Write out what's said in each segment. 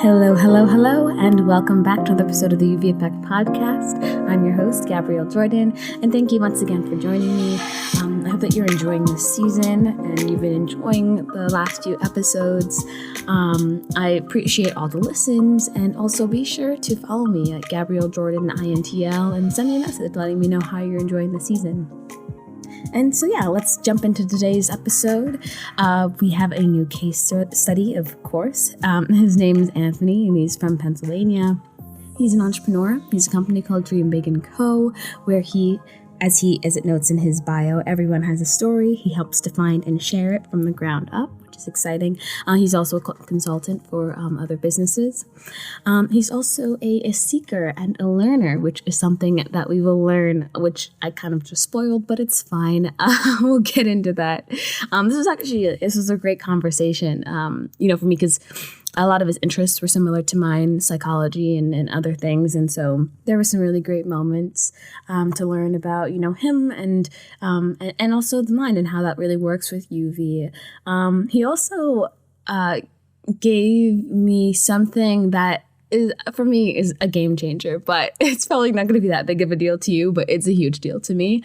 Hello, hello, hello, and welcome back to another episode of the UV Effect podcast. I'm your host, Gabrielle Jordan, and thank you once again for joining me. I hope that you're enjoying this season and you've been enjoying the last few episodes. I appreciate all the listens, and also be sure to follow me at Gabrielle Jordan INTL and send me a message letting me know how you're enjoying the season. And so, let's jump into today's episode. We have a new case study, of course. His name is Anthony, and he's from Pennsylvania. He's an entrepreneur. He's a company called Dream Big & Co., where as it notes in his bio, everyone has a story. He helps define and share it from the ground up, which is exciting. He's also a consultant for other businesses. He's also a seeker and a learner, which is something that we will learn, which I kind of just spoiled, but it's fine. We'll get into that. This was a great conversation, for me, because a lot of his interests were similar to mine, psychology and other things. And so there were some really great moments to learn about, him and also the mind and how that really works with UV. He also gave me something that for me is a game changer, but it's probably not going to be that big of a deal to you, but it's a huge deal to me,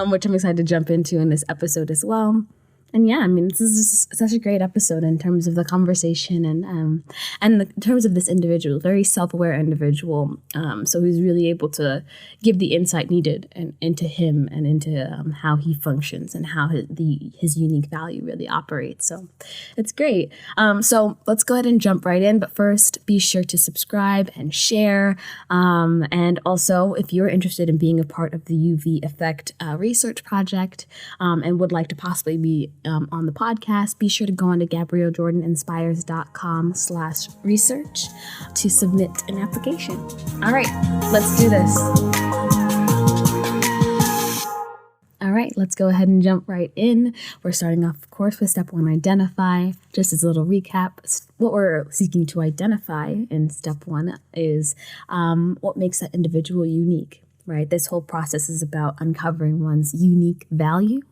which I'm excited to jump into in this episode as well. And this is such a great episode in terms of the conversation and in terms of this individual, very self-aware individual. So he's really able to give the insight needed into him and into how he functions and how his unique value really operates. So it's great. So let's go ahead and jump right in. But first, be sure to subscribe and share. And also, if you're interested in being a part of the UV Effect research project and would like to possibly be on the podcast, be sure to go on to GabrielleJordanInspires.com/research to submit an application. All right, let's do this. All right, let's go ahead and jump right in. We're starting off, of course, with step 1, identify. Just as a little recap, what we're seeking to identify in step 1 is what makes that individual unique. Right. This whole process is about uncovering one's unique value.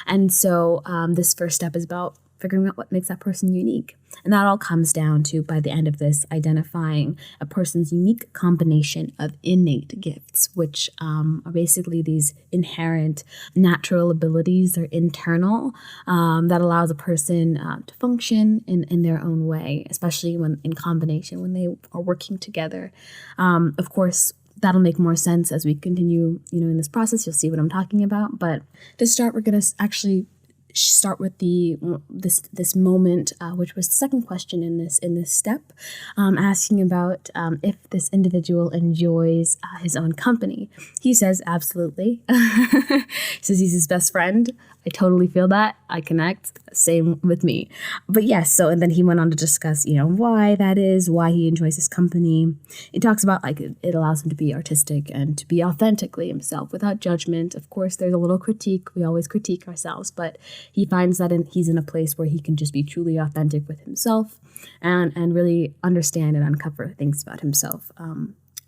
And so this first step is about figuring out what makes that person unique. And that all comes down to, by the end of this, identifying a person's unique combination of innate gifts, which are basically these inherent natural abilities. They're internal, that allows a person to function in their own way, especially when in combination, when they are working together. Of course, that'll make more sense as we continue, in this process. You'll see what I'm talking about. But to start, we're going to actually start with this moment, which was the second question in this step, asking about if this individual enjoys his own company. He says absolutely. He says he's his best friend. I totally feel that. I connect. Same with me. But yes, and then he went on to discuss, why that is, why he enjoys his company. He talks about it allows him to be artistic and to be authentically himself without judgment. Of course, there's a little critique. We always critique ourselves, but he finds that he's in a place where he can just be truly authentic with himself and really understand and uncover things about himself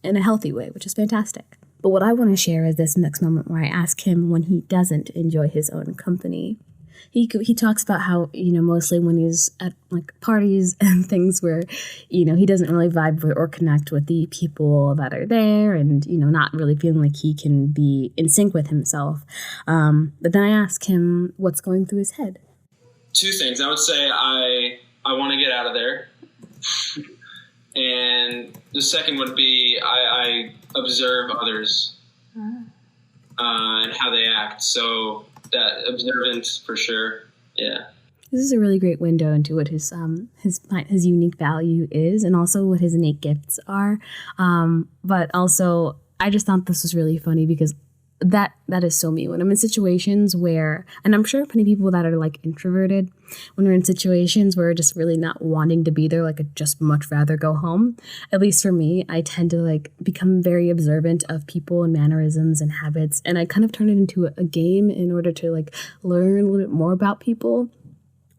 in a healthy way, which is fantastic. But what I want to share is this next moment where I ask him when he doesn't enjoy his own company. He talks about how, mostly when he's at parties and things where, he doesn't really vibe with or connect with the people that are there and, not really feeling like he can be in sync with himself. But then I ask him what's going through his head. 2 things. I would say I want to get out of there. And the second would be I observe others and how they act. So that observance for sure. Yeah. This is a really great window into what his unique value is and also what his innate gifts are. But also, I just thought this was really funny because that is so me. When I'm in situations where, and I'm sure many people that are introverted, when we're in situations where we're just really not wanting to be there, I'd just much rather go home. At least for me, I tend to become very observant of people and mannerisms and habits. And I kind of turn it into a game in order to learn a little bit more about people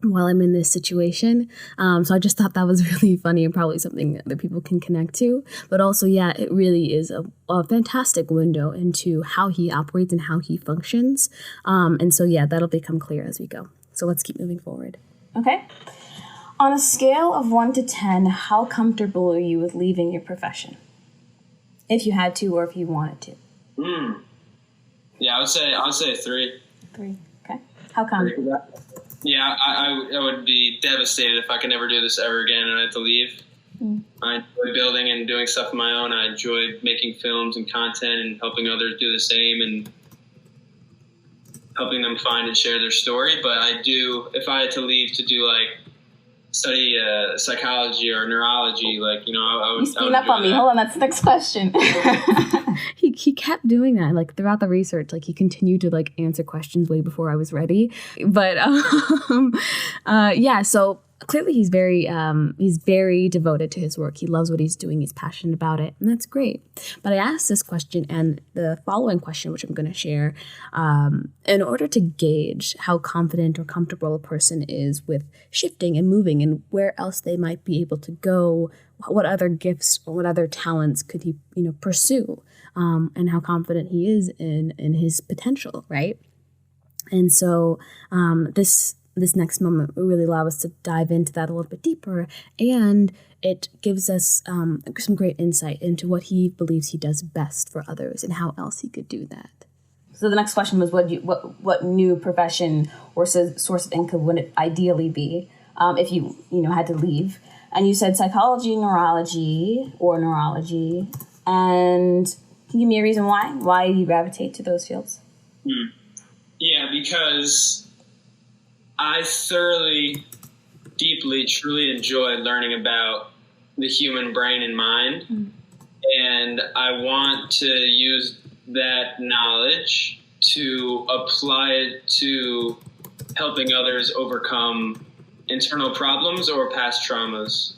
while I'm in this situation. So I just thought that was really funny and probably something that other people can connect to. But also, it really is a fantastic window into how he operates and how he functions. And so, that'll become clear as we go. So let's keep moving forward. Okay. On a scale of 1 to 10, how comfortable are you with leaving your profession? If you had to or if you wanted to. Yeah, I would say 3. 3. Okay. How come? Yeah, I would be devastated if I could never do this ever again and I had to leave. I enjoy building and doing stuff on my own. I enjoy making films and content and helping others do the same and helping them find and share their story. But if I had to leave to do study psychology or neurology, I would. You speed up on me. Hold on, that's the next question. He kept doing that, throughout the research. He continued to answer questions way before I was ready. But yeah, so clearly he's very devoted to his work. He loves what he's doing. He's passionate about it, and that's great. But I asked this question and the following question, which I'm going to share, in order to gauge how confident or comfortable a person is with shifting and moving and where else they might be able to go, what other gifts or what other talents could he pursue, and how confident he is in his potential, right? And so this next moment will really allow us to dive into that a little bit deeper, and it gives us some great insight into what he believes he does best for others and how else he could do that. So the next question was, what new profession or source of income would it ideally be if you had to leave? And you said psychology, neurology, and can you give me a reason why you gravitate to those fields? Yeah, because I thoroughly, deeply, truly enjoy learning about the human brain and mind. And I want to use that knowledge to apply it to helping others overcome internal problems or past traumas.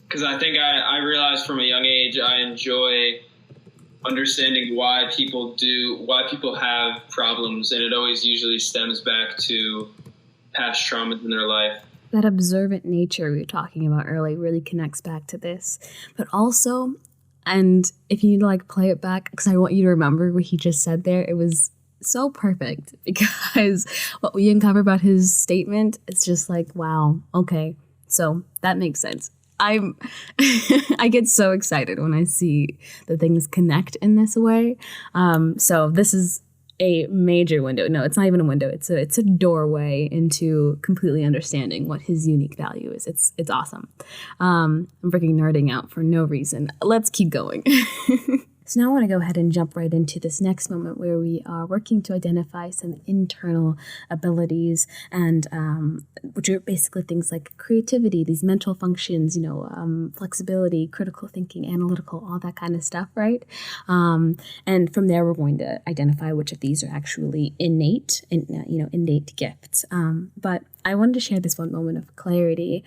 Because I think I realized from a young age I enjoy understanding why people have problems, and it always usually stems back to past traumas in their life. That observant nature we were talking about earlier really connects back to this. But also, and if you need to play it back, because I want you to remember what he just said there, it was so perfect, because what we uncover about his statement, it's just wow, okay, so that makes sense. I get so excited when I see that things connect in this way. So this is a major window. No, it's not even a window. It's a doorway into completely understanding what his unique value is. It's awesome. I'm freaking nerding out for no reason. Let's keep going. So now I want to go ahead and jump right into this next moment where we are working to identify some internal abilities, and which are basically things like creativity, these mental functions, flexibility, critical thinking, analytical, all that kind of stuff, right? And from there, we're going to identify which of these are actually innate gifts. But I wanted to share this one moment of clarity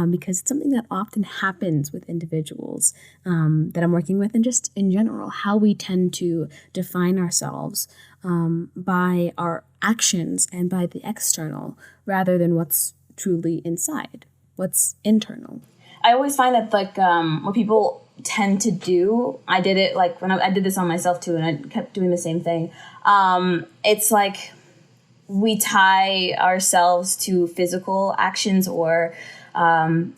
because it's something that often happens with individuals that I'm working with, and just in general, how we tend to define ourselves by our actions and by the external rather than what's truly inside, what's internal. I always find that what people tend to do, I did it when I did this on myself too, and I kept doing the same thing. It's we tie ourselves to physical actions or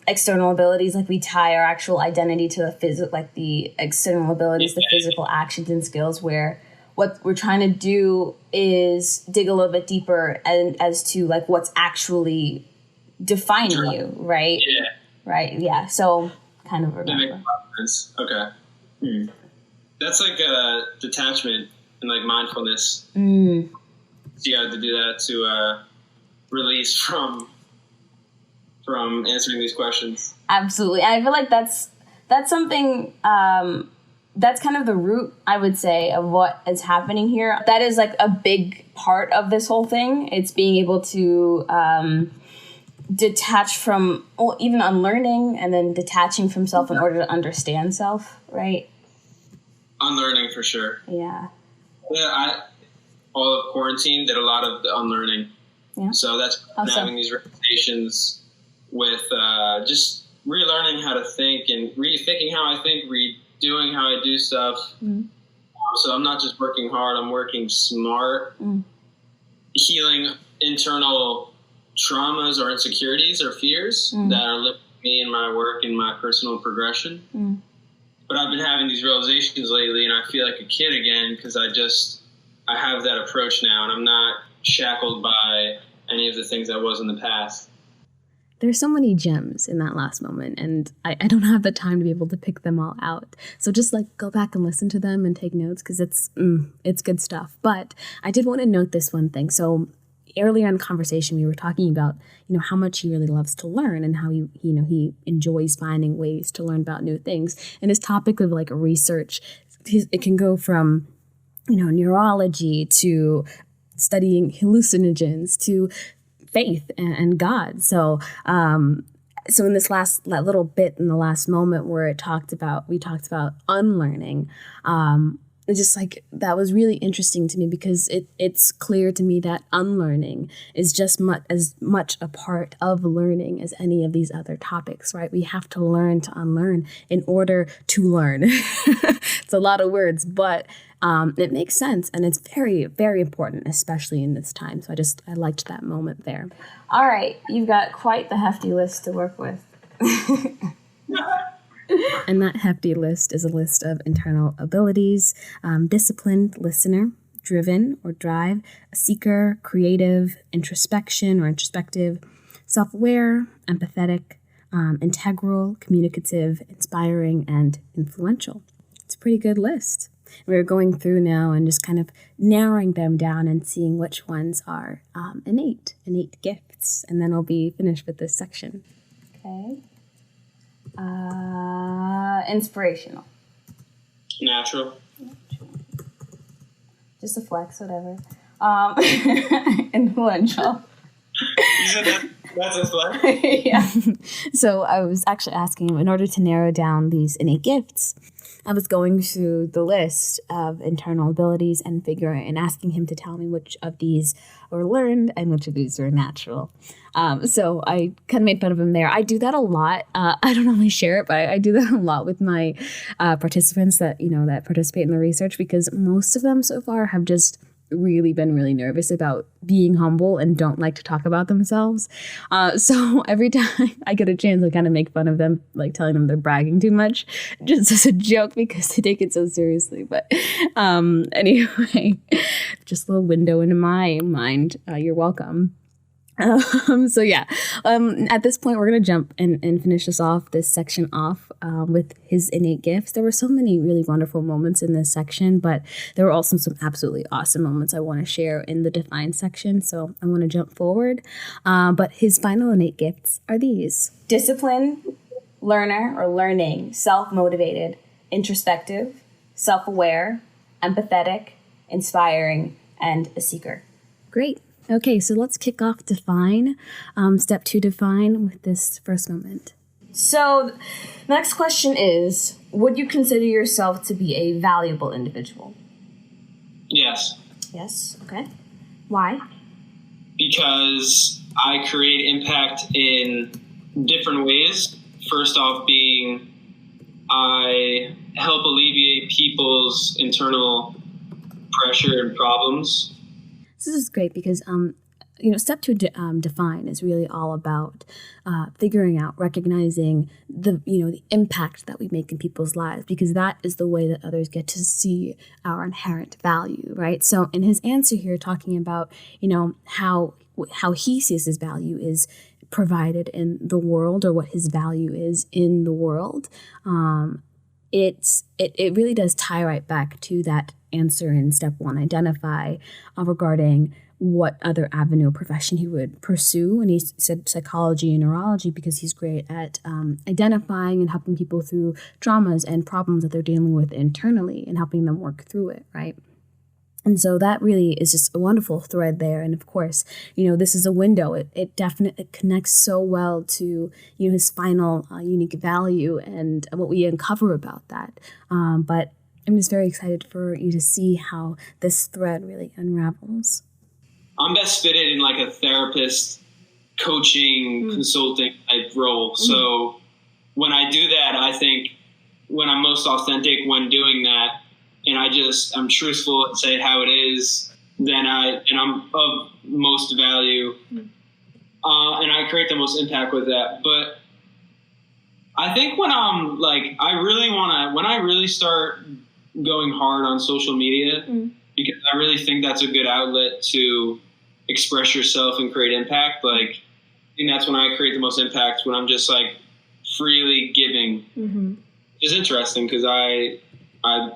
external abilities. We tie our actual identity to the external abilities, the physical actions and skills, where what we're trying to do is dig a little bit deeper and as to what's actually defining you, right? Yeah. Right. Yeah. So kind of remember. That makes a lot of sense. Okay. That's detachment and mindfulness. So you got to do that to release from answering these questions. Absolutely. And I feel like that's something that's kind of the root, I would say, of what is happening here. That is a big part of this whole thing. It's being able to detach from, even unlearning and then detaching from self in order to understand self, right? Unlearning for sure. Yeah. Yeah, all of quarantine did a lot of the unlearning. Yeah. So that's having these repetitions with just relearning how to think and rethinking how I think, redoing how I do stuff. So I'm not just working hard, I'm working smart, healing internal traumas or insecurities or fears that are limiting me in my work and my personal progression. But I've been having these realizations lately, and I feel like a kid again because I have that approach now, and I'm not shackled by any of the things I was in the past. There's so many gems in that last moment, and I don't have the time to be able to pick them all out. So just go back and listen to them and take notes because it's good stuff. But I did want to note this one thing. So earlier in the conversation, we were talking about, how much he really loves to learn and how he enjoys finding ways to learn about new things. And his topic of research, it can go from, neurology to studying hallucinogens to faith and God. So in this that little bit in the last moment where we talked about unlearning, it's just that was really interesting to me because it's clear to me that unlearning is just as much a part of learning as any of these other topics, right? We have to learn to unlearn in order to learn. It's a lot of words, but it makes sense, and it's very, very important, especially in this time. So I liked that moment there. All right, you've got quite the hefty list to work with. And that hefty list is a list of internal abilities: disciplined, listener, driven or drive, a seeker, creative, introspection or introspective, self-aware, empathetic, integral, communicative, inspiring, and influential. It's a pretty good list. We're going through now and just kind of narrowing them down and seeing which ones are innate gifts. And then I'll be finished with this section. Okay. Inspirational. Natural. Just a flex, whatever. Influential. You said that's a flex? Yeah. So I was actually asking him, in order to narrow down these innate gifts, I was going through the list of internal abilities and asking him to tell me which of these were learned and which of these were natural. So I kind of made fun of him there. I do that a lot. I don't normally share it, but I do that a lot with my participants that participate in the research, because most of them so far have just really been really nervous about being humble and don't like to talk about themselves. So every time I get a chance, I kind of make fun of them, telling them they're bragging too much, just as a joke because they take it so seriously. But anyway, just a little window into my mind. You're welcome. So yeah, at this point, we're going to jump and finish this section off with his innate gifts. There were so many really wonderful moments in this section, but there were also some absolutely awesome moments I want to share in the define section. So I want to jump forward. But his final innate gifts are these: discipline, learner or learning, self-motivated, introspective, self-aware, empathetic, inspiring, and a seeker. Great. Okay, so let's kick off define. Step 2, define, with this first moment. So the next question is, would you consider yourself to be a valuable individual? Yes. Yes, okay. Why? Because I create impact in different ways. First off being, I help alleviate people's internal pressure and problems. This is great because, step 2, define is really all about figuring out, recognizing the impact that we make in people's lives, because that is the way that others get to see our inherent value, right? So in his answer here, talking about, how he sees his value is provided in the world, or what his value is in the world, it really does tie right back to that answer in step 1, identify, regarding what other avenue or profession he would pursue. And he said psychology and neurology because he's great at identifying and helping people through traumas and problems that they're dealing with internally and helping them work through it, right? And so that really is just a wonderful thread there. And of course, this is a window. It definitely connects so well to, his final unique value and what we uncover about that. But I'm just very excited for you to see how this thread really unravels. I'm best fitted in a therapist, coaching, consulting type role. So when I do that, I think when I'm most authentic when doing that, and I'm truthful and say it how it is, then I'm of most value. and I create the most impact with that. But I think when I'm like, when I really start going hard on social media, because I really think that's a good outlet to express yourself and create impact. Like, I think that's when I create the most impact, when I'm just like freely giving. It's interesting because I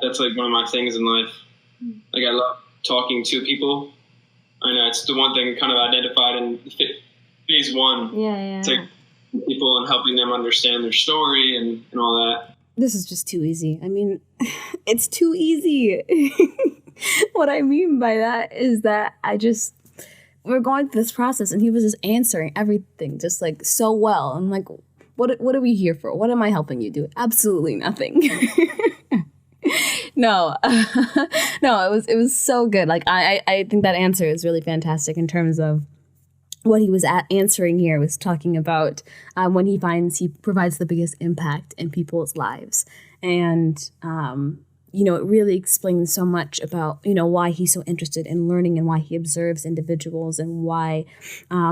that's like one of my things in life. Like, I love talking to people. I know it's the one thing kind of identified in phase one. Yeah. It's like people and helping them understand their story and all that. This is just too easy. I mean, it's too easy. What I mean by that is that we're going through this process and he was just answering everything just like so well. I'm like, what are we here for? What am I helping you do? Absolutely nothing. No, it was so good. Like, I think that answer is really fantastic in terms of what he was answering here. Was talking about when he finds he provides the biggest impact in people's lives. And, it really explains so much about, why he's so interested in learning and why he observes individuals and why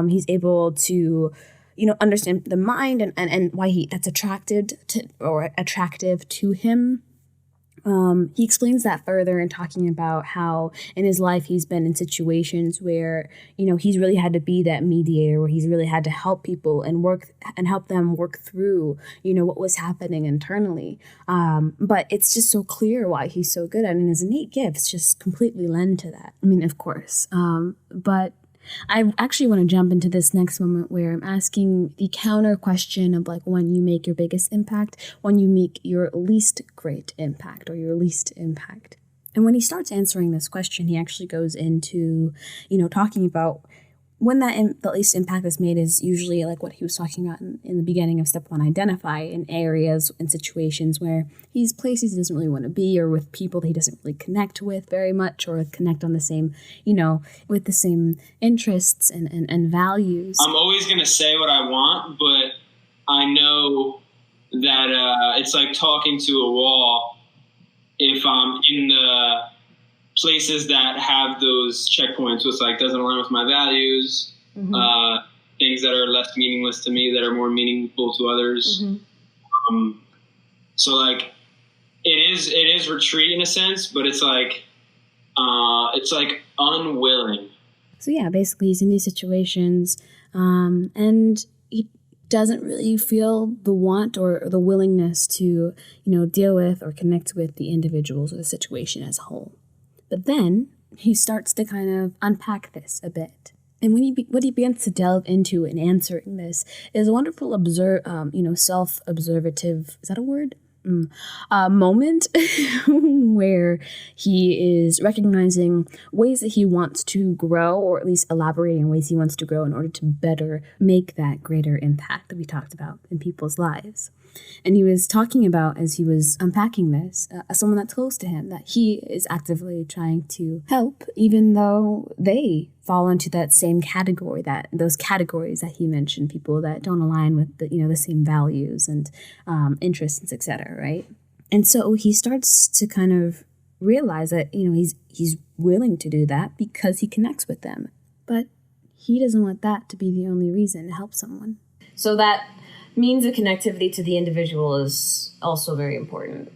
he's able to, understand the mind and why that's attractive to him. He explains that further in talking about how in his life he's been in situations where, he's really had to be that mediator, where he's really had to help people and help them work through, what was happening internally. But it's just so clear why he's so good at it, and his innate gifts just completely lend to that. I mean, of course. But I actually want to jump into this next moment where I'm asking the counter question of like when you make your biggest impact, when you make your least great impact or your least impact. And when he starts answering this question, he actually goes into, talking about when the least impact is made is usually like what he was talking about in the beginning of step one, identify in areas and situations where he's places he doesn't really want to be, or with people that he doesn't really connect with very much, or connect on the same, with the same interests and values. I'm always going to say what I want, but I know that it's like talking to a wall. If I'm in the places that have those checkpoints, which like doesn't align with my values, things that are less meaningless to me that are more meaningful to others. So like it is retreat in a sense, but it's like unwilling. So yeah, basically he's in these situations and he doesn't really feel the want or the willingness to, deal with or connect with the individuals or the situation as a whole. But then he starts to kind of unpack this a bit. And what he begins to delve into in answering this is a wonderful self-observative, is that a word? Moment where he is recognizing ways that he wants to grow, or at least elaborating ways he wants to grow in order to better make that greater impact that we talked about in people's lives. And he was talking about, as he was unpacking this, someone that's close to him that he is actively trying to help, even though they fall into that same category, those categories that he mentioned, people that don't align with the same values and interests, etc. Right? And so he starts to kind of realize that he's willing to do that because he connects with them, but he doesn't want that to be the only reason to help someone. So that means of connectivity to the individual is also very important.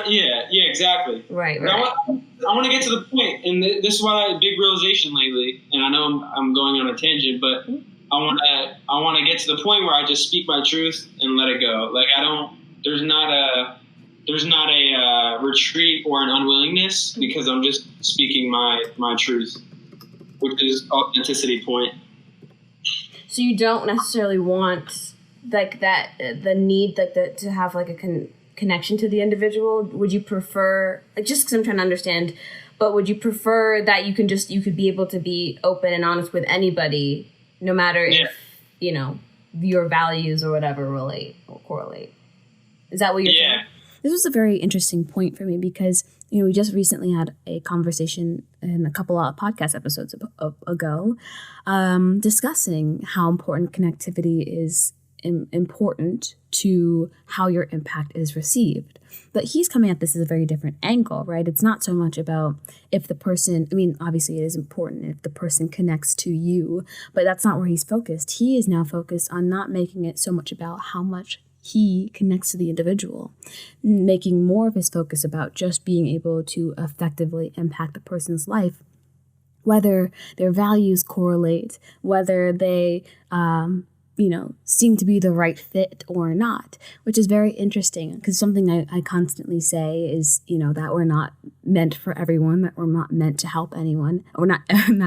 Yeah, exactly. Right. I want to get to the point, and this is what big realization lately. And I know I'm going on a tangent, but I want to get to the point where I just speak my truth and let it go. Like there's not a retreat or an unwillingness, because I'm just speaking my truth, which is authenticity point. So you don't necessarily want like that, the need to have like a connection to the individual. Would you prefer, like, just because I'm trying to understand, but would you prefer that you could be able to be open and honest with anybody, no matter if your values or whatever relate or correlate? Is that what you're saying? This was a very interesting point for me because we just recently had a conversation in a couple of podcast episodes ago discussing how important connectivity is important to how your impact is received. But he's coming at this as a very different angle, right? It's not so much about if the person, I mean, obviously it is important if the person connects to you, but that's not where he's focused. He is now focused on not making it so much about how much he connects to the individual, making more of his focus about just being able to effectively impact the person's life, whether their values correlate, whether they, seem to be the right fit or not, which is very interesting because something I constantly say is, that we're not meant for everyone, that we're not meant to help anyone, or not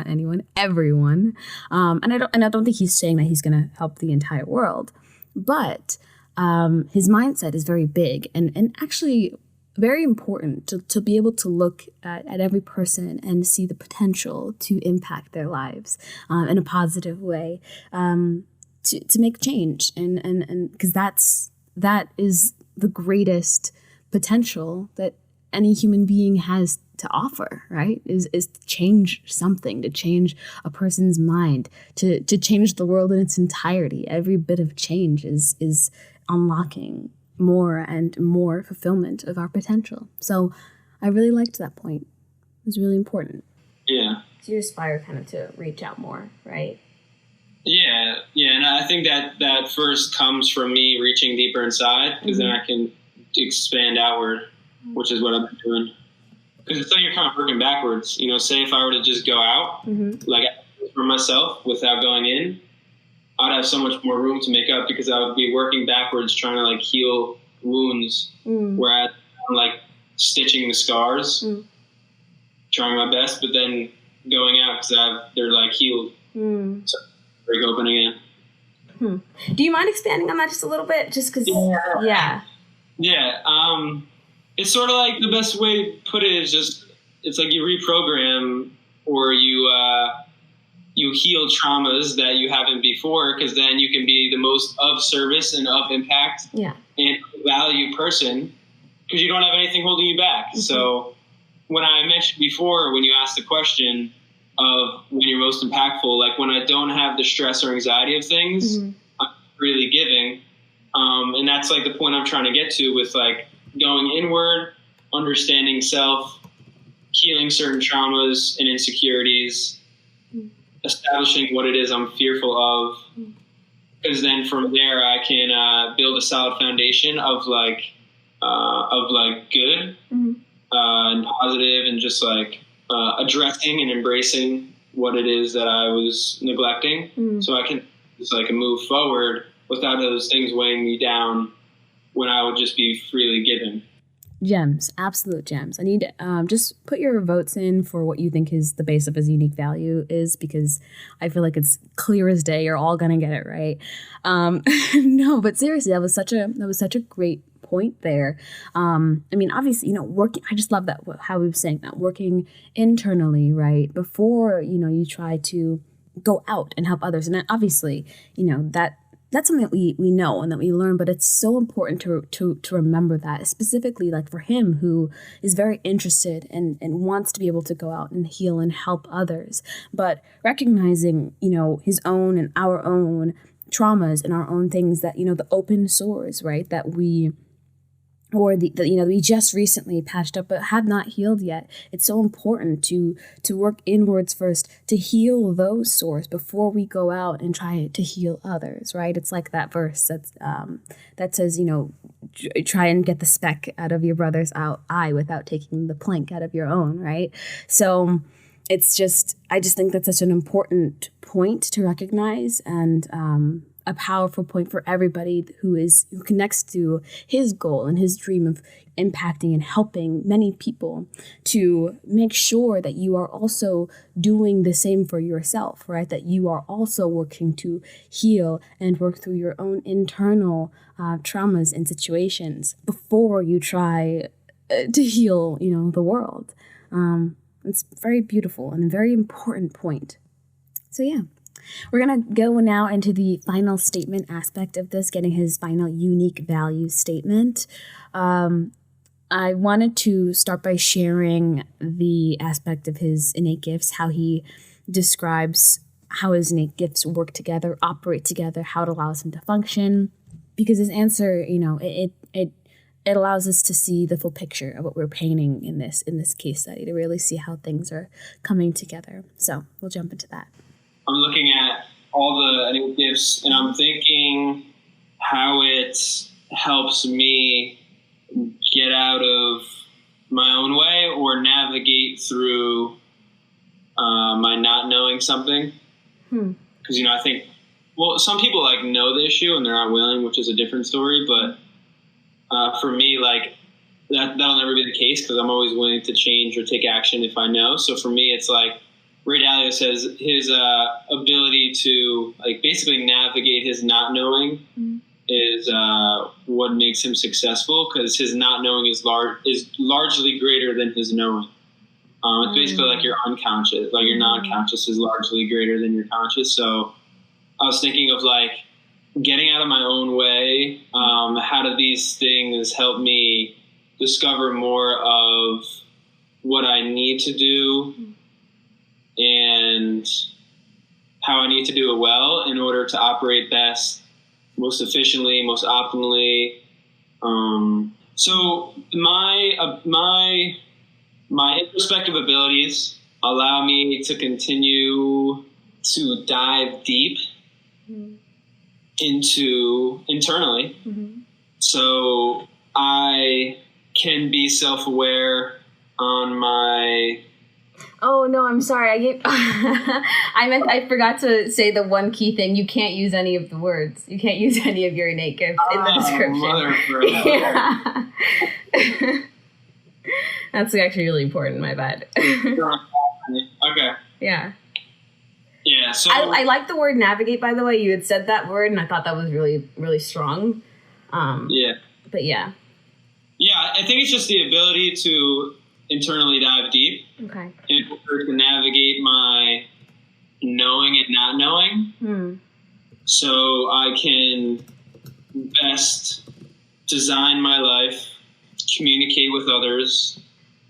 anyone, everyone. And I don't think he's saying that he's going to help the entire world, but his mindset is very big and actually very important to be able to look at every person and see the potential to impact their lives in a positive way, to make change. And because that is the greatest potential that any human being has to offer, right? Is to change something, to change a person's mind, to change the world in its entirety. Every bit of change is unlocking more and more fulfillment of our potential. So I really liked that point. It was really important. Yeah. So you aspire kind of to reach out more, right? Yeah. And I think that first comes from me reaching deeper inside, because then I can expand outward, which is what I've been doing. Because it's like you're kind of working backwards. Say if I were to just go out, like for myself without going in, I'd have so much more room to make up because I would be working backwards trying to like heal wounds, whereas I'm like stitching the scars, trying my best, but then going out because they're like healed. So break open again. Do you mind expanding on that just a little bit? Just because, yeah. It's sort of like the best way to put it is just, it's like you reprogram or you heal traumas that you haven't before, because then you can be the most of service and of impact and value person, because you don't have anything holding you back. So when I mentioned before, when you asked the question of when you're most impactful, like when I don't have the stress or anxiety of things, I'm really giving. And that's like the point I'm trying to get to with like going inward, understanding self, healing certain traumas and insecurities, establishing what it is I'm fearful of, because then from there I can build a solid foundation of good and positive, and just like addressing and embracing what it is that I was neglecting, so I can just like move forward without those things weighing me down when I would just be freely given. Gems, absolute gems. I need to just put your votes in for what you think is the base of his unique value is, because I feel like it's clear as day. You're all gonna get it right. No, but seriously, that was such a great point there. I mean, obviously, working. I just love that how he was saying that, working internally, right, before you try to go out and help others, and then obviously, that's something that we know and that we learn, but it's so important to remember that, specifically like for him, who is very interested and wants to be able to go out and heal and help others, but recognizing, his own and our own traumas and our own things that, the open sores, right, that we we just recently patched up but have not healed yet. It's so important to work inwards first to heal those sores before we go out and try to heal others, right? It's like that verse that says, try and get the speck out of your brother's eye without taking the plank out of your own, right? So it's just, I just think that's such an important point to recognize, and a powerful point for everybody who connects to his goal and his dream of impacting and helping many people, to make sure that you are also doing the same for yourself, right? That you are also working to heal and work through your own internal traumas and situations before you try to heal, the world. It's very beautiful and a very important point. So yeah. We're going to go now into the final statement aspect of this, getting his final unique value statement. I wanted to start by sharing the aspect of his innate gifts, how he describes how his innate gifts work together, operate together, how it allows him to function. Because his answer, it allows us to see the full picture of what we're painting in this case study, to really see how things are coming together. So we'll jump into that. I'm looking at all the innate gifts, and I'm thinking how it helps me get out of my own way or navigate through my not knowing something. Because, I think, some people know the issue and they're not willing, which is a different story. But for me, that'll never be the case, because I'm always willing to change or take action if I know. So for me, it's Ray Dalio says his ability to basically navigate his not knowing is what makes him successful, because his not knowing is largely greater than his knowing. It's basically your unconscious, your non-conscious is largely greater than your conscious. So I was thinking of getting out of my own way. How do these things help me discover more of what I need to do and how I need to do it well in order to operate best, most efficiently, most optimally. So my introspective abilities allow me to continue to dive deep into internally. So I can be self-aware on my... Oh, no, I'm sorry. I forgot to say the one key thing. You can't use any of the words. You can't use any of your innate gifts in the description. Yeah. That's actually really important, my bad. Okay. Yeah. Yeah, so... I like the word navigate, by the way. You had said that word, and I thought that was really, really strong. Yeah. But yeah. Yeah, I think it's just the ability to internally dive deep. Okay. In order to navigate my knowing and not knowing. So I can best design my life, communicate with others,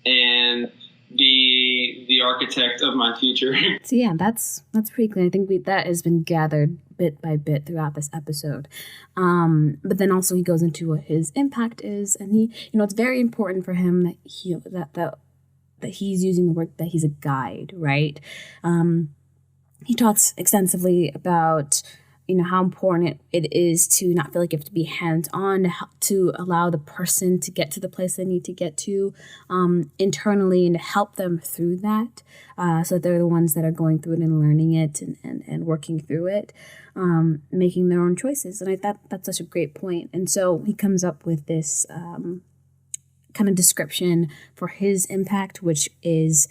and be the architect of my future. So yeah, that's pretty clear. I think that has been gathered bit by bit throughout this episode. But then also he goes into what his impact is, and he, it's very important for him that he's using the word that he's a guide, right? He talks extensively about how important it is to not feel like you have to be hands-on, to allow the person to get to the place they need to get to internally, and to help them through that, so that they're the ones that are going through it and learning it and working through it, making their own choices. And I thought that's such a great point. And so he comes up with this kind of description for his impact, which is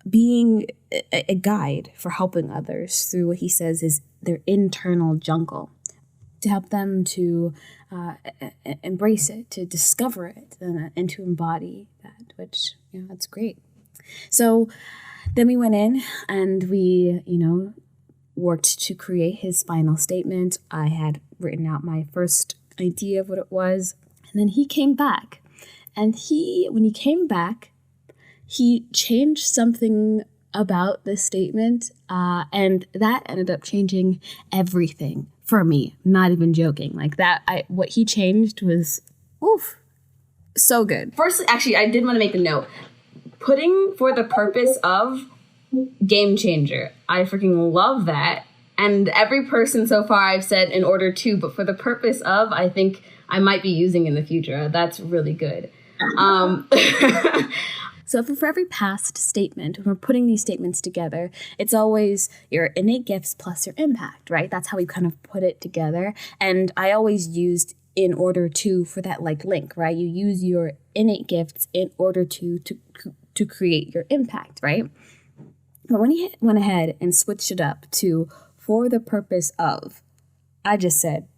being a guide for helping others through what he says is their internal jungle, to help them to embrace it, to discover it, and to embody that, which, that's great. So then we went in and we, worked to create his final statement. I had written out my first idea of what it was, and then he came back. And when he came back, he changed something about this statement, and that ended up changing everything for me. Not even joking. What he changed was, so good. First, actually, I did want to make a note. Putting for the purpose of game changer. I freaking love that. And every person so far I've said in order to, but for the purpose of, I think I might be using in the future. That's really good. So for every past statement, when we're putting these statements together, it's always your innate gifts plus your impact, right? That's how we kind of put it together. And I always used in order to for that link, right? You use your innate gifts in order to create your impact, right? But when he went ahead and switched it up to for the purpose of, I just said,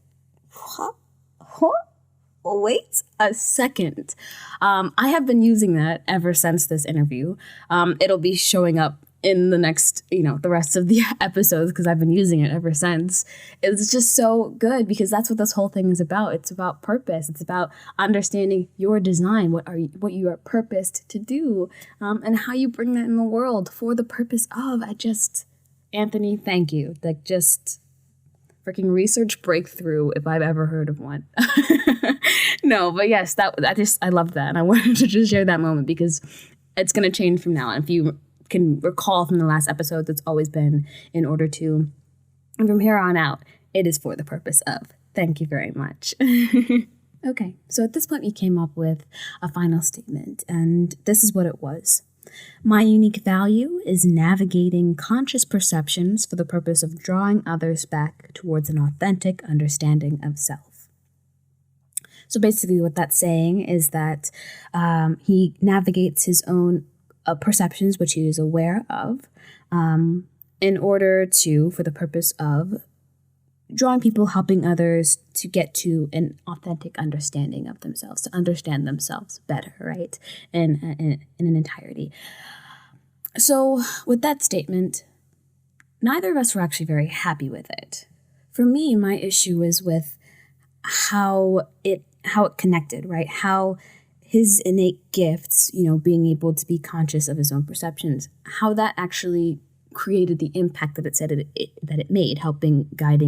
wait a second. I have been using that ever since this interview. It'll be showing up in the next, the rest of the episodes because I've been using it ever since. It's just so good because that's what this whole thing is about. It's about purpose. It's about understanding your design, what you are purposed to do, and how you bring that in the world for the purpose of. Anthony, thank you. Like, just freaking research breakthrough if I've ever heard of one. No, but yes, I love that. And I wanted to just share that moment because it's going to change from now on. If you can recall from the last episode, it's always been in order to, and from here on out, it is for the purpose of. Thank you very much. Okay, so at this point we came up with a final statement, and this is what it was. My unique value is navigating conscious perceptions for the purpose of drawing others back towards an authentic understanding of self. So basically what that's saying is that he navigates his own perceptions, which he is aware of, in order to, for the purpose of drawing people, helping others to get to an authentic understanding of themselves, to understand themselves better, right? In an entirety. So with that statement, neither of us were actually very happy with it. For me, my issue is with how it connected, right? How his innate gifts, being able to be conscious of his own perceptions, how that actually created the impact that it said that it made, helping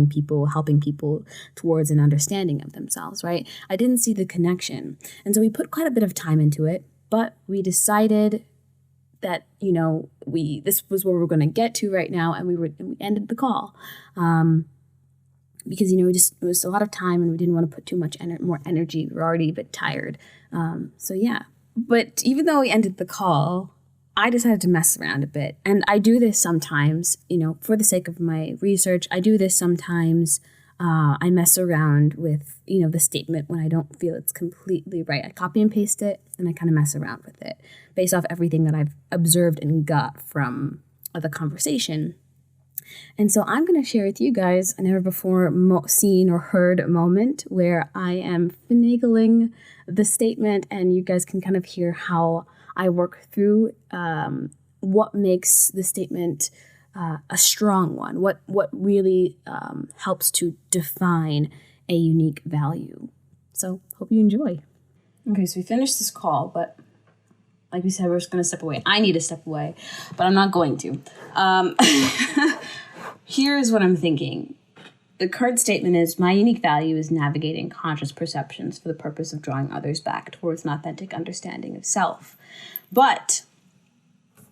people towards an understanding of themselves, right? I didn't see the connection. And so we put quite a bit of time into it, but we decided that, this was where we were going to get to right now, and we ended the call. Because, it was a lot of time and we didn't want to put too much more energy. We were already a bit tired. So yeah. But even though we ended the call, I decided to mess around a bit. And I do this sometimes, for the sake of my research. I do this sometimes. I mess around with, the statement when I don't feel it's completely right. I copy and paste it and I kind of mess around with it based off everything that I've observed and got from the conversation. And so I'm going to share with you guys a never before seen or heard moment where I am finagling the statement, and you guys can kind of hear how I work through what makes the statement a strong one, what really helps to define a unique value. So hope you enjoy. Okay, so we finished this call, but like we said, we're just going to step away. I need to step away, but I'm not going to. Here's what I'm thinking. The current statement is, my unique value is navigating conscious perceptions for the purpose of drawing others back towards an authentic understanding of self. But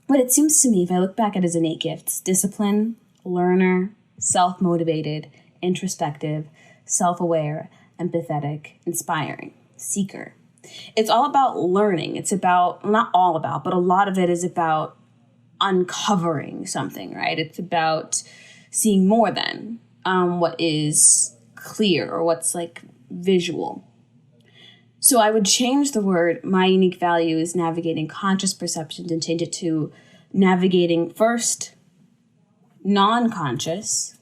what it seems to me, if I look back at his innate gifts, discipline, learner, self-motivated, introspective, self-aware, empathetic, inspiring, seeker. It's all about learning. It's about, not all about, but a lot of it is about uncovering something, right? It's about seeing more than what is clear or what's like visual. So I would change the word, my unique value is navigating conscious perceptions, and change it to navigating first non-conscious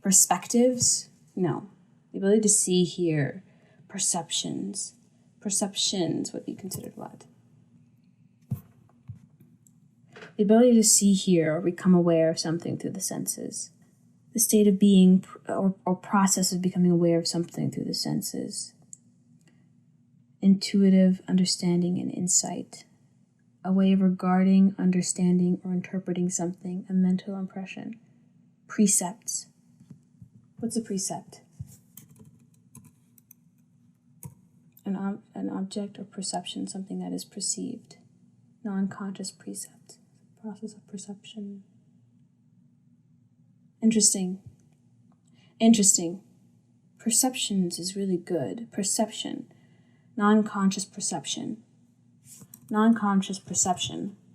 perspectives. No, the ability to see, hear, perceptions, would be considered what? The ability to see, hear, or become aware of something through the senses. The state of being or process of becoming aware of something through the senses. Intuitive understanding and insight. A way of regarding, understanding, or interpreting something, a mental impression. Precepts. What's a precept? An object or perception, something that is perceived. Non-conscious precept. Process of perception. Interesting. Perceptions is really good. Perception. Non-conscious perception.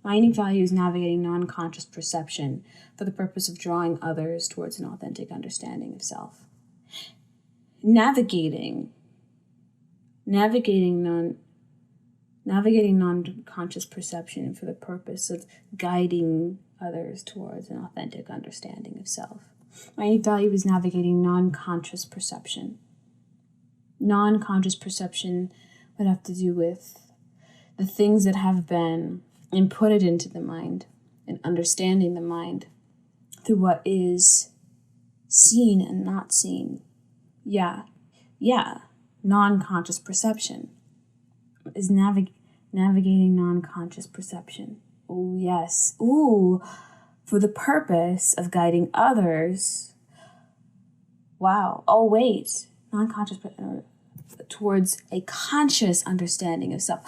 My unique value is navigating non-conscious perception for the purpose of drawing others towards an authentic understanding of self. Navigating non-conscious perception for the purpose of guiding others towards an authentic understanding of self. My unique value is navigating non-conscious perception. Non-conscious perception would have to do with the things that have been inputted into the mind and understanding the mind through what is seen and not seen. Yeah. Non-conscious perception is navigating non-conscious perception. Oh, yes. Ooh, for the purpose of guiding others. Wow. Oh, wait. Non-conscious, towards a conscious understanding of self.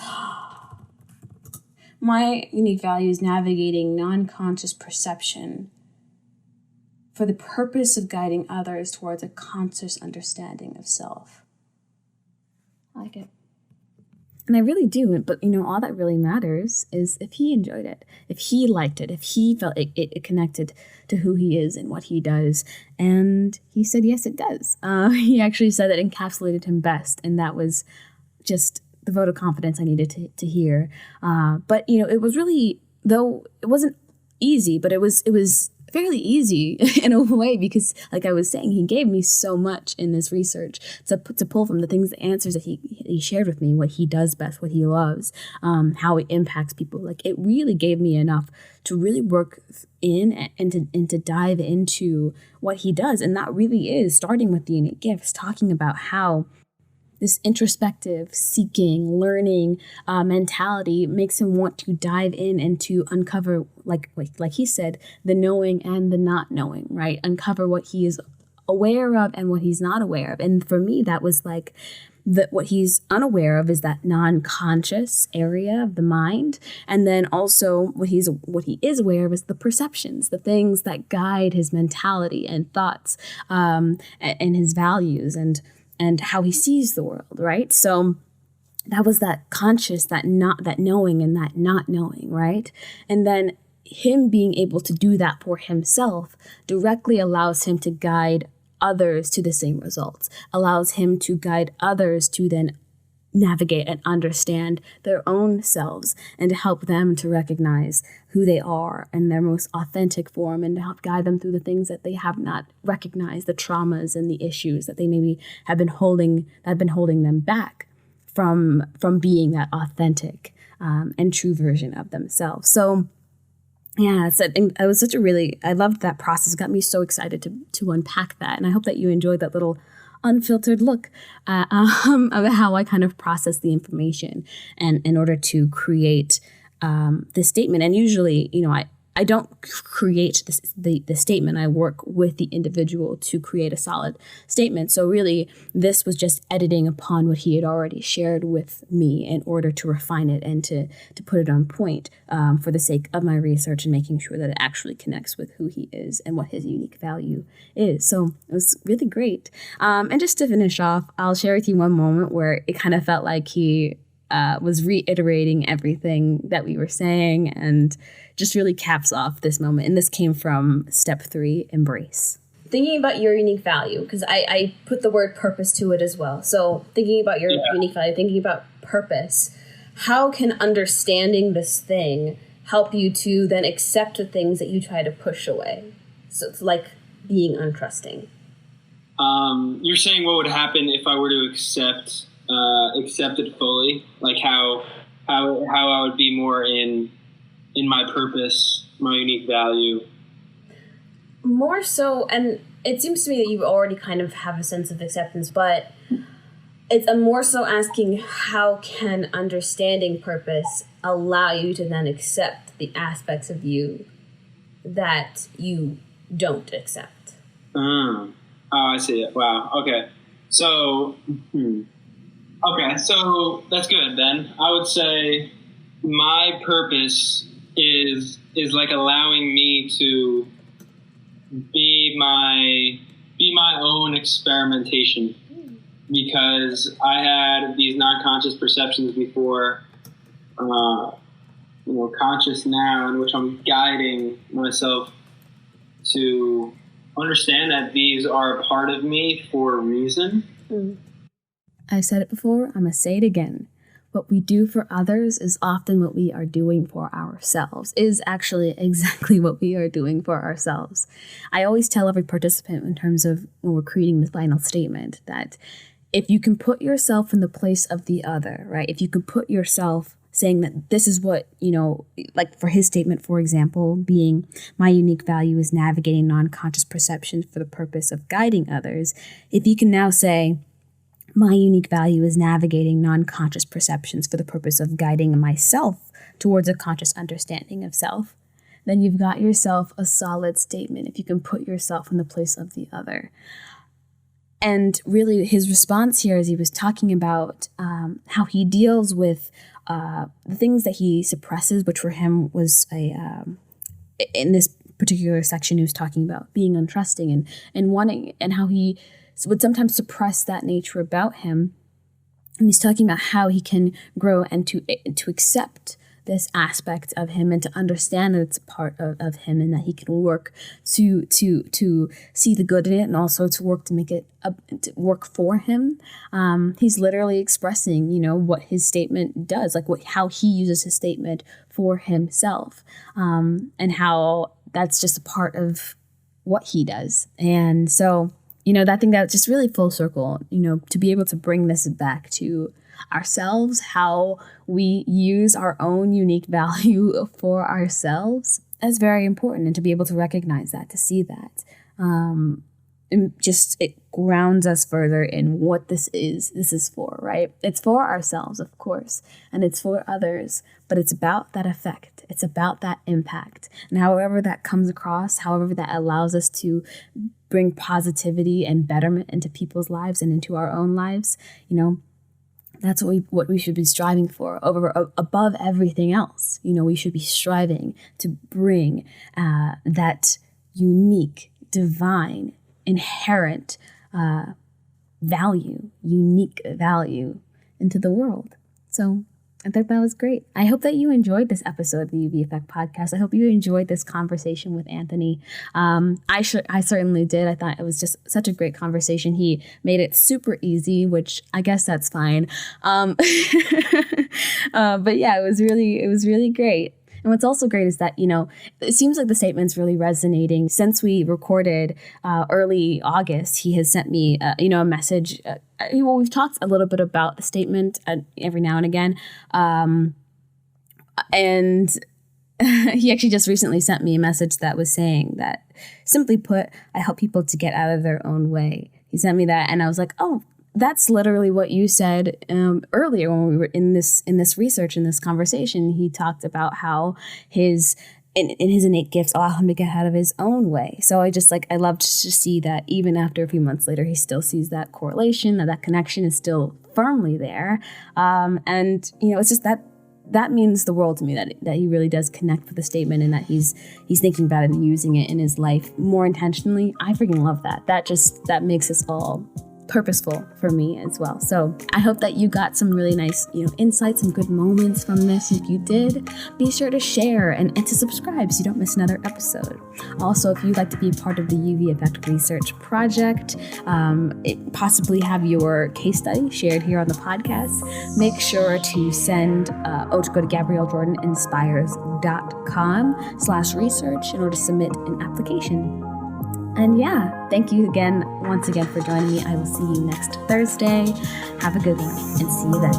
My unique value is navigating non-conscious perception for the purpose of guiding others towards a conscious understanding of self. I like it. And I really do, but all that really matters is if he enjoyed it, if he liked it, if he felt it connected to who he is and what he does. And he said, yes, it does. He actually said that encapsulated him best. And that was just the vote of confidence I needed to hear. But, it was really, though it wasn't easy, but it was fairly easy in a way, because like I was saying, he gave me so much in this research to pull from the answers that he shared with me, what he does best, what he loves, how it impacts people. Like, it really gave me enough to really work in and to dive into what he does. And that really is starting with the innate gifts, talking about how this introspective, seeking, learning mentality makes him want to dive in and to uncover, like he said, the knowing and the not knowing, right? Uncover what he is aware of and what he's not aware of. And for me, that was like what he's unaware of is that non-conscious area of the mind. And then also what he is aware of is the perceptions, the things that guide his mentality and thoughts and his values and how he sees the world, right? So that was that conscious, that knowing and that not knowing, right? And then him being able to do that for himself directly allows him to guide others to the same results, allows him to guide others to then navigate and understand their own selves and to help them to recognize who they are in their most authentic form, and to help guide them through the things that they have not recognized, the traumas and the issues that they maybe have been holding them back from being that authentic and true version of themselves. So yeah, I loved that process. It got me so excited to unpack that. And I hope that you enjoyed that little unfiltered look of how I kind of process the information and in order to create this statement. And usually, I don't create the statement. I work with the individual to create a solid statement. So really, this was just editing upon what he had already shared with me in order to refine it and to put it on point for the sake of my research and making sure that it actually connects with who he is and what his unique value is. So it was really great. And just to finish off, I'll share with you one moment where it kind of felt like he was reiterating everything that we were saying and just really caps off this moment. And this came from step 3, embrace. Thinking about your unique value, because I put the word purpose to it as well. So thinking about your unique value, thinking about purpose, how can understanding this thing help you to then accept the things that you try to push away? So it's like being untrusting. You're saying what would happen if I were to accept it fully, like how I would be more in my purpose, my unique value. More so, and it seems to me that you already kind of have a sense of acceptance, but I'm more so asking, how can understanding purpose allow you to then accept the aspects of you that you don't accept? Oh, I see it. Wow. Okay. So, so that's good then. I would say my purpose is like allowing me to be my own experimentation, because I had these non-conscious perceptions before, conscious now, in which I'm guiding myself to understand that these are a part of me for a reason. I've said it before, I'm going to say it again. What we do for others is often what we are doing for ourselves, is actually exactly what we are doing for ourselves. I always tell every participant in terms of when we're creating the final statement that if you can put yourself in the place of the other, right? If you can put yourself saying that this is what, like for his statement, for example, being my unique value is navigating non-conscious perception for the purpose of guiding others. If you can now say, my unique value is navigating non-conscious perceptions for the purpose of guiding myself towards a conscious understanding of self, then you've got yourself a solid statement if you can put yourself in the place of the other. And really his response here is he was talking about how he deals with the things that he suppresses, which for him was in this particular section, he was talking about being untrusting and wanting, and how he would sometimes suppress that nature about him. And he's talking about how he can grow and to accept this aspect of him and to understand that it's a part of him, and that he can work to see the good in it, and also to work to make it to work for him. He's literally expressing, what his statement does, like how he uses his statement for himself, and how that's just a part of what he does. And so, I think that's just really full circle, to be able to bring this back to ourselves, how we use our own unique value for ourselves is very important. And to be able to recognize that, to see that, it grounds us further in what this is for, right? It's for ourselves, of course, and it's for others, but it's about that effect. It's about that impact. And however that comes across, however that allows us to bring positivity and betterment into people's lives and into our own lives, that's what we should be striving for above everything else. We should be striving to bring that unique, divine, inherent unique value into the world. So I thought that was great. I hope that you enjoyed this episode of the UV Effect podcast. I hope you enjoyed this conversation with Anthony. I certainly did. I thought it was just such a great conversation. He made it super easy, which I guess that's fine. But yeah, it was really great. And what's also great is that, it seems like the statement's really resonating. Since we recorded early August, he has sent me, a message. We've talked a little bit about the statement every now and again. And he actually just recently sent me a message that was saying that, simply put, I help people to get out of their own way. He sent me that, and I was like, oh, that's literally what you said earlier when we were in this research, in this conversation. He talked about how his innate gifts allow him to get out of his own way. So I loved to see that even after a few months later, he still sees that correlation, that connection is still firmly there. And it's just that means the world to me, that he really does connect with the statement, and that he's thinking about it and using it in his life more intentionally. I freaking love that. That makes us all purposeful for me as well. So I hope that you got some really nice, insights and good moments from this. If you did, be sure to share and to subscribe so you don't miss another episode. Also, if you'd like to be part of the UV Effect Research Project, possibly have your case study shared here on the podcast, make sure to send, to go to GabrielleJordaninspires.com/research in order to submit an application. And yeah, thank you once again for joining me. I will see you next Thursday. Have a good one, and see you then.